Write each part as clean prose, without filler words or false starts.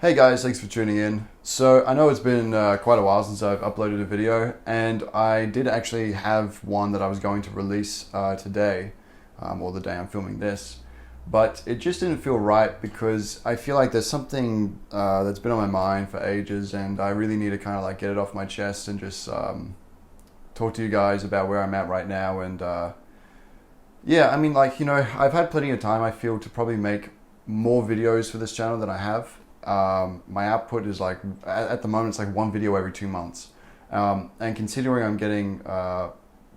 Hey guys, thanks for tuning in. So I know it's been quite a while since I've uploaded a video, and I did actually have one that I was going to release today, or the day I'm filming this, but it just didn't feel right because I feel like there's something that's been on my mind for ages, and I really need to kind of like get it off my chest and just talk to you guys about where I'm at right now. And yeah, I mean, like, you know, I've had plenty of time, I feel, to probably make more videos for this channel than I have. My output is like, at the moment, it's like one video every 2 months. And considering I'm getting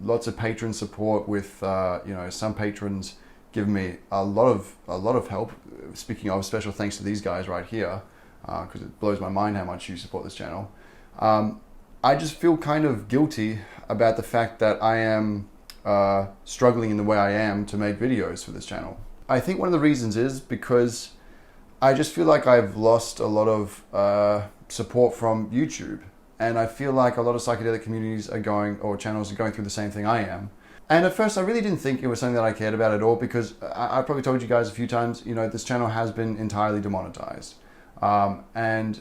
lots of patron support with, you know, some patrons giving me a lot of help. Speaking of, special thanks to these guys right here, because it blows my mind how much you support this channel. I just feel kind of guilty about the fact that I am struggling in the way I am to make videos for this channel. I think one of the reasons is because I just feel like I've lost a lot of support from YouTube, and I feel like a lot of psychedelic communities are going, or channels are going through the same thing I am. And at first I really didn't think it was something that I cared about at all, because I probably told you guys a few times, you know, this channel has been entirely demonetized. And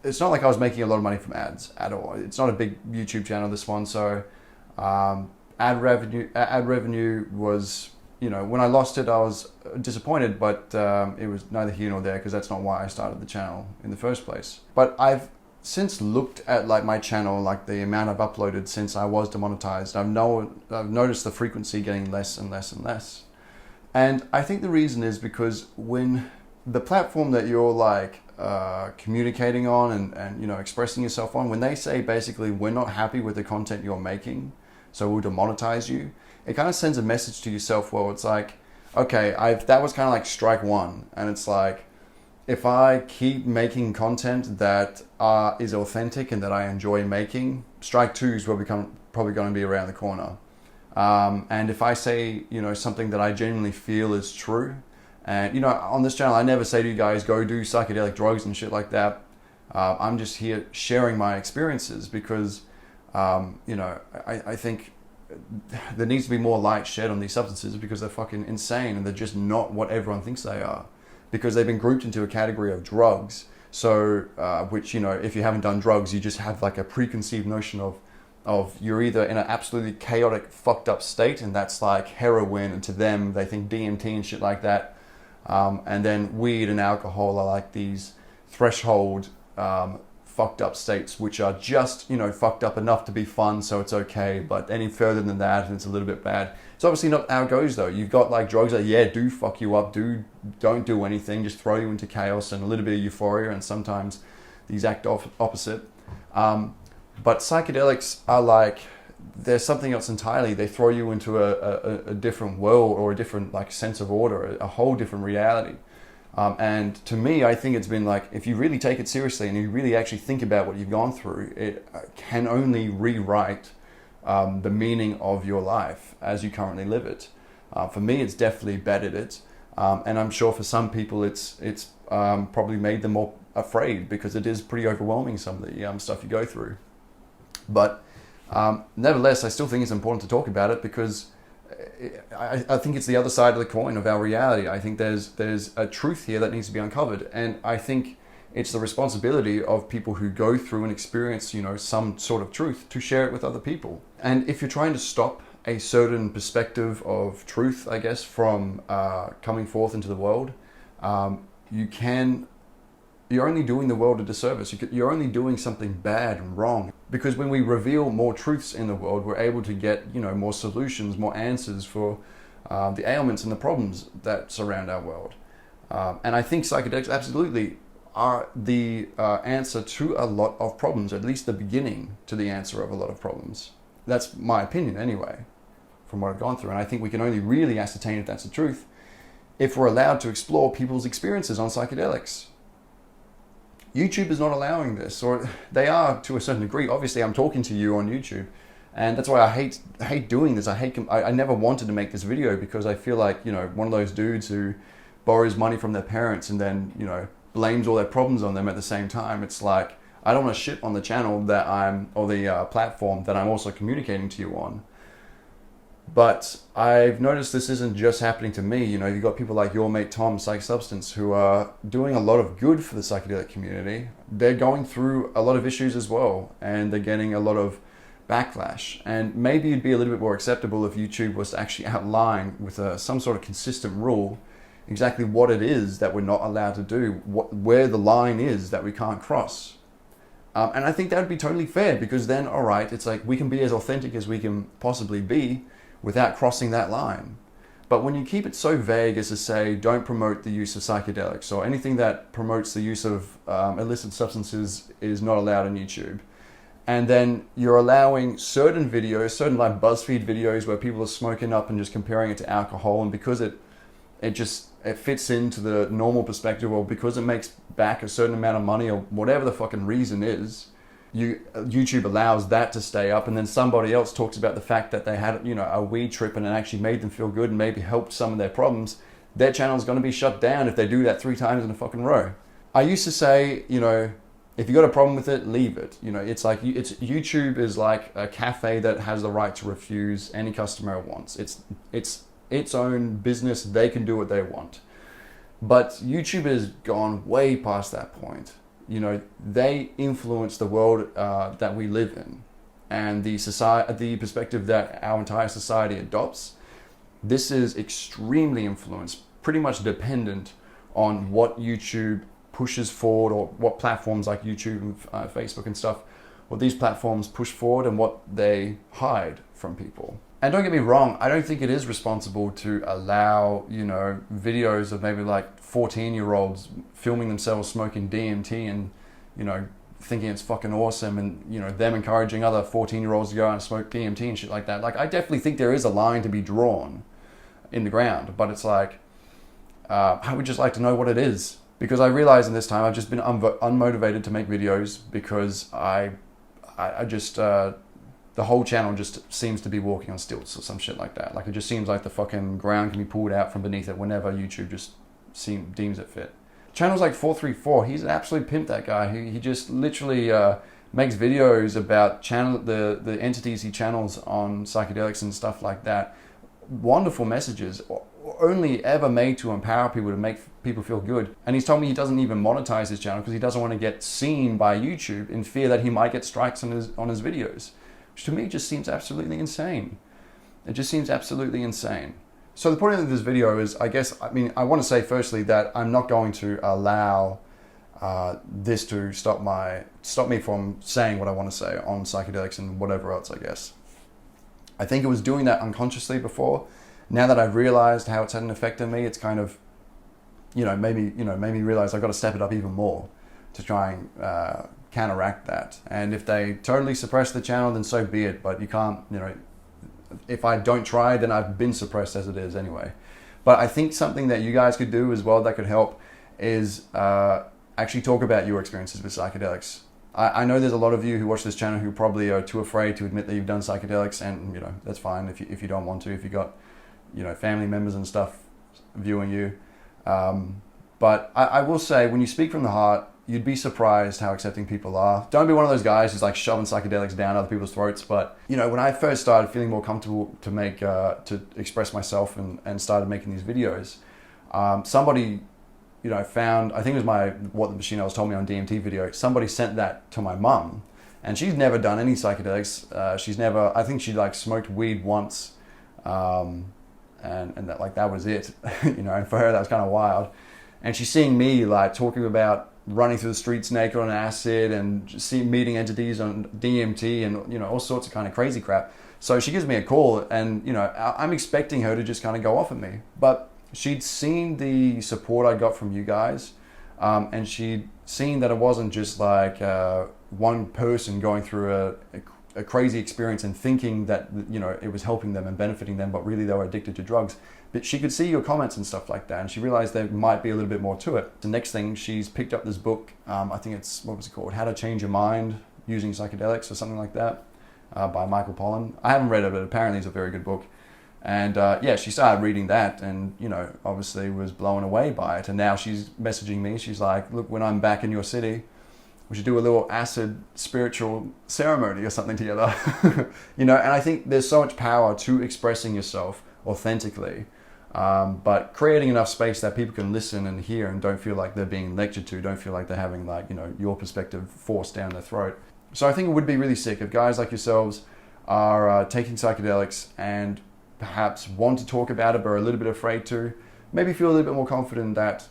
it's not like I was making a lot of money from ads at all. It's not a big YouTube channel, this one, so ad revenue was, you know, when I lost it, I was disappointed, but it was neither here nor there, because that's not why I started the channel in the first place. But I've since looked at like my channel, like the amount I've uploaded since I was demonetized. I've noticed the frequency getting less and less and less. And I think the reason is because when the platform that you're like communicating on and you know, expressing yourself on, when they say basically, we're not happy with the content you're making, so we'll demonetize you, it kind of sends a message to yourself where it's like, okay, that was kind of like strike one. And it's like, if I keep making content that is authentic and that I enjoy making, strike two is probably going to be around the corner. And if I say, you know, something that I genuinely feel is true, and, you know, on this channel, I never say to you guys, go do psychedelic drugs and shit like that. I'm just here sharing my experiences because, you know, I think there needs to be more light shed on these substances because they're fucking insane and they're just not what everyone thinks they are, because they've been grouped into a category of drugs. So, which, you know, if you haven't done drugs, you just have like a preconceived notion of you're either in an absolutely chaotic, fucked up state, and that's like heroin, and to them, they think DMT and shit like that. And then weed and alcohol are like these threshold, fucked up states, which are just, you know, fucked up enough to be fun, so it's okay, but any further than that and it's a little bit bad. It's obviously not how it goes though. You've got like drugs that, yeah, do fuck you up, don't do anything, just throw you into chaos and a little bit of euphoria, and sometimes these act opposite. But psychedelics are like, there's something else entirely. They throw you into a different world, or a different like sense of order, a whole different reality. And to me, I think it's been like, if you really take it seriously and you really actually think about what you've gone through, it can only rewrite the meaning of your life as you currently live it. For me, it's definitely bettered it. And I'm sure for some people, it's probably made them more afraid, because it is pretty overwhelming, some of the stuff you go through. But nevertheless, I still think it's important to talk about it, because I think it's the other side of the coin of our reality. I think there's a truth here that needs to be uncovered, and I think it's the responsibility of people who go through and experience, you know, some sort of truth, to share it with other people. And if you're trying to stop a certain perspective of truth, I guess, from coming forth into the world, you're only doing the world a disservice. You're only doing something bad and wrong. Because when we reveal more truths in the world, we're able to get, you know, more solutions, more answers for the ailments and the problems that surround our world. And I think psychedelics absolutely are the answer to a lot of problems, at least the beginning to the answer of a lot of problems. That's my opinion anyway, from what I've gone through. And I think we can only really ascertain if that's the truth if we're allowed to explore people's experiences on psychedelics. YouTube is not allowing this, or they are to a certain degree. Obviously, I'm talking to you on YouTube, and that's why I hate doing this. I never wanted to make this video, because I feel like, you know, one of those dudes who borrows money from their parents and then, you know, blames all their problems on them at the same time. It's like, I don't want to shit on the channel that or the platform that I'm also communicating to you on. But I've noticed this isn't just happening to me. You know, you've got people like your mate Tom, Psych Substance, who are doing a lot of good for the psychedelic community. They're going through a lot of issues as well, and they're getting a lot of backlash. And maybe it'd be a little bit more acceptable if YouTube was to actually outline with some sort of consistent rule exactly what it is that we're not allowed to do, where the line is that we can't cross. And I think that would be totally fair, because then, all right, it's like we can be as authentic as we can possibly be without crossing that line. But when you keep it so vague as to say, don't promote the use of psychedelics, or anything that promotes the use of illicit substances is not allowed on YouTube, and then you're allowing certain videos, certain like BuzzFeed videos where people are smoking up and just comparing it to alcohol, and because it fits into the normal perspective, or because it makes back a certain amount of money, or whatever the fucking reason is, YouTube allows that to stay up, and then somebody else talks about the fact that they had, you know, a weed trip and it actually made them feel good and maybe helped some of their problems. Their channel's going to be shut down if they do that 3 times in a fucking row. I used to say, you know, if you got a problem with it, leave it. You know, it's like YouTube is like a cafe that has the right to refuse any customer it wants. It's its own business. They can do what they want. But YouTube has gone way past that point. You know, they influence the world that we live in, and the perspective that our entire society adopts. This is extremely influenced, pretty much dependent on what YouTube pushes forward, or what platforms like YouTube, Facebook and stuff, what these platforms push forward and what they hide from people. And don't get me wrong, I don't think it is responsible to allow, you know, videos of maybe like 14-year-olds filming themselves smoking DMT and, you know, thinking it's fucking awesome, and, you know, them encouraging other 14-year-olds to go out and smoke DMT and shit like that. Like, I definitely think there is a line to be drawn in the ground, but it's like, I would just like to know what it is, because I realize in this time I've just been unmotivated to make videos, because I just... the whole channel just seems to be walking on stilts or some shit like that. Like, it just seems like the fucking ground can be pulled out from beneath it whenever YouTube just deems it fit. Channels like 434, he's an absolute pimp, that guy. He just literally makes videos about the entities he channels on psychedelics and stuff like that. Wonderful messages, only ever made to empower people, to make people feel good. And he's told me he doesn't even monetize his channel because he doesn't want to get seen by YouTube in fear that he might get strikes on his videos. Which to me just seems absolutely insane. It just seems absolutely insane. So the point of this video is, I want to say firstly that I'm not going to allow this to stop me from saying what I want to say on psychedelics and whatever else, I guess. I think it was doing that unconsciously before. Now that I've realized how it's had an effect on me, it's kind of, made me realize I've got to step it up even more to try and counteract that. And if they totally suppress the channel, then so be it. But you can't, if I don't try, then I've been suppressed as it is anyway. But I think something that you guys could do as well that could help is actually talk about your experiences with psychedelics. I know there's a lot of you who watch this channel who probably are too afraid to admit that you've done psychedelics, and that's fine if you don't want to, if you got family members and stuff viewing you. But I will say, when you speak from the heart, you'd be surprised how accepting people are. Don't be one of those guys who's like shoving psychedelics down other people's throats. But when I first started feeling more comfortable to express myself and started making these videos, somebody found, I think it was what the machine I was told me on DMT video, somebody sent that to my mum, and she's never done any psychedelics. I think she like smoked weed once, and that was it. And for her that was kind of wild. And she's seeing me like talking about running through the streets naked on acid and meeting entities on DMT and all sorts of kind of crazy crap. So she gives me a call, and I'm expecting her to just kind of go off at me, but she'd seen the support I got from you guys, and she'd seen that it wasn't just like one person going through a crazy experience and thinking that it was helping them and benefiting them, but really they were addicted to drugs. But she could see your comments and stuff like that, and she realized there might be a little bit more to it. The next thing, she's picked up this book, I think it's, what was it called? How to Change Your Mind Using Psychedelics or something like that, by Michael Pollan. I haven't read it, but apparently it's a very good book. And she started reading that and, obviously was blown away by it. And now she's messaging me. She's like, look, when I'm back in your city, we should do a little acid spiritual ceremony or something together. You know, and I think there's so much power to expressing yourself authentically, but creating enough space that people can listen and hear and don't feel like they're being lectured to, don't feel like they're having, like, you know, your perspective forced down their throat. So I think it would be really sick if guys like yourselves are taking psychedelics and perhaps want to talk about it but are a little bit afraid to, maybe feel a little bit more confident that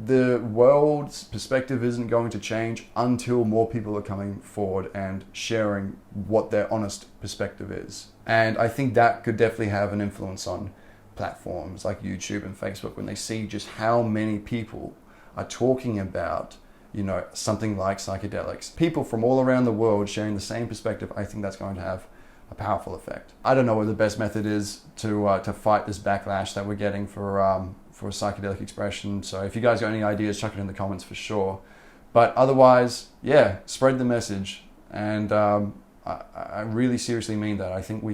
the world's perspective isn't going to change until more people are coming forward and sharing what their honest perspective is. And I think that could definitely have an influence on platforms like YouTube and Facebook when they see just how many people are talking about, you know, something like psychedelics. People from all around the world sharing the same perspective. I think that's going to have a powerful effect. I don't know what the best method is to fight this backlash that we're getting for psychedelic expression. So if you guys got any ideas, chuck it in the comments for sure. But otherwise, yeah, spread the message. And I really seriously mean that. I think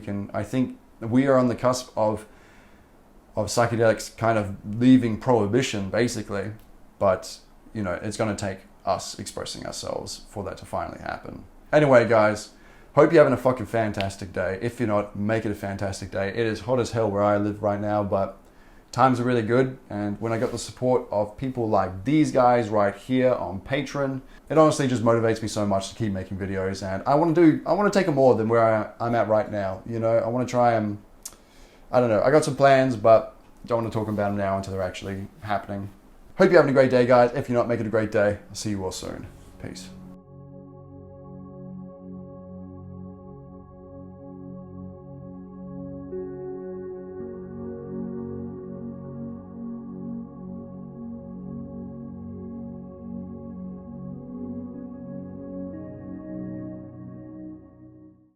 we are on the cusp of psychedelics kind of leaving prohibition, basically. But, you know, it's going to take us expressing ourselves for that to finally happen. Anyway, guys, hope you're having a fucking fantastic day. If you're not, make it a fantastic day. It is hot as hell where I live right now, but times are really good. And when I got the support of people like these guys right here on Patreon, it honestly just motivates me so much to keep making videos. And I want to take them more than where I'm at right now. You know, I want to try and, I don't know, I got some plans, but don't want to talk about them now until they're actually happening. Hope you're having a great day, guys. If you're not, make it a great day. I'll see you all soon. Peace.